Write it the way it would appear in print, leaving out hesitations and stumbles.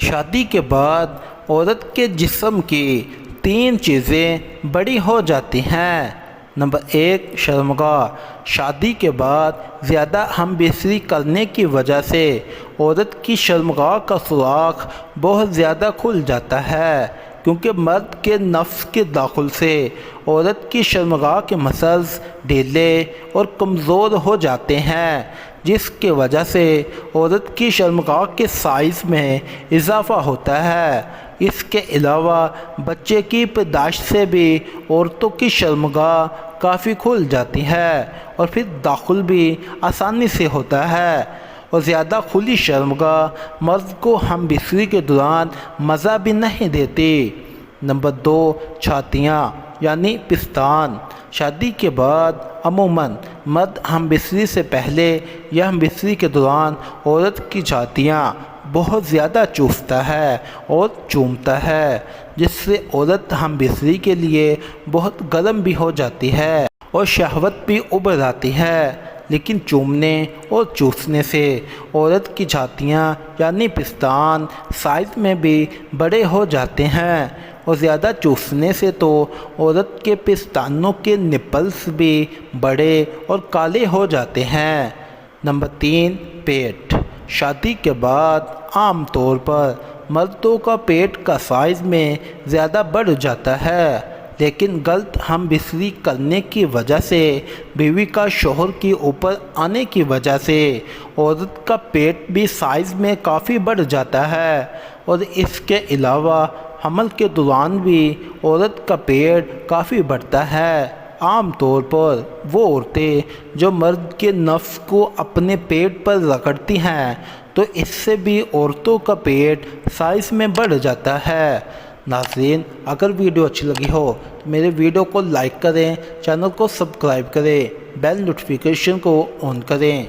شادی کے بعد عورت کے جسم کی 3 چیزیں بڑی ہو جاتی ہیں۔ نمبر 1، شرمگاہ۔ شادی کے بعد زیادہ ہم بستری کرنے کی وجہ سے عورت کی شرمگاہ کا سوراخ بہت زیادہ کھل جاتا ہے، کیونکہ مرد کے نفس کے داخل سے عورت کی شرمگاہ کے مسلز ڈھیلے اور کمزور ہو جاتے ہیں، جس کی وجہ سے عورت کی شرمگاہ کے سائز میں اضافہ ہوتا ہے۔ اس کے علاوہ بچے کی پیدائش سے بھی عورتوں کی شرمگاہ کافی کھل جاتی ہے اور پھر داخل بھی آسانی سے ہوتا ہے، اور زیادہ کھلی شرمگاہ مرد کو ہم بستری کے دوران مزہ بھی نہیں دیتی۔ نمبر 2، چھاتیاں یعنی پستان۔ شادی کے بعد عموماً مرد ہم بستری سے پہلے یا ہم بستری کے دوران عورت کی چھاتیاں بہت زیادہ چوستا ہے اور چومتا ہے، جس سے عورت ہم بستری کے لیے بہت گرم بھی ہو جاتی ہے اور شہوت بھی ابھر آتی ہے۔ لیکن چومنے اور چوسنے سے عورت کی چھاتیاں یعنی پستان سائز میں بھی بڑے ہو جاتے ہیں، اور زیادہ چوسنے سے تو عورت کے پستانوں کے نپلز بھی بڑے اور کالے ہو جاتے ہیں۔ نمبر 3، پیٹ۔ شادی کے بعد عام طور پر مردوں کا پیٹ کا سائز میں زیادہ بڑھ جاتا ہے، لیکن غلط ہم بستری کرنے کی وجہ سے بیوی کا شوہر کے اوپر آنے کی وجہ سے عورت کا پیٹ بھی سائز میں کافی بڑھ جاتا ہے، اور اس کے علاوہ حمل کے دوران بھی عورت کا پیٹ کافی بڑھتا ہے۔ عام طور پر وہ عورتیں جو مرد کے نفس کو اپنے پیٹ پر رگڑتی ہیں تو اس سے بھی عورتوں کا پیٹ سائز میں بڑھ جاتا ہے۔ ناظرین، اگر ویڈیو اچھی لگی ہو تو میرے ویڈیو کو لائک کریں، چینل کو سبسکرائب کریں، بیل نوٹیفیکیشن کو آن کریں۔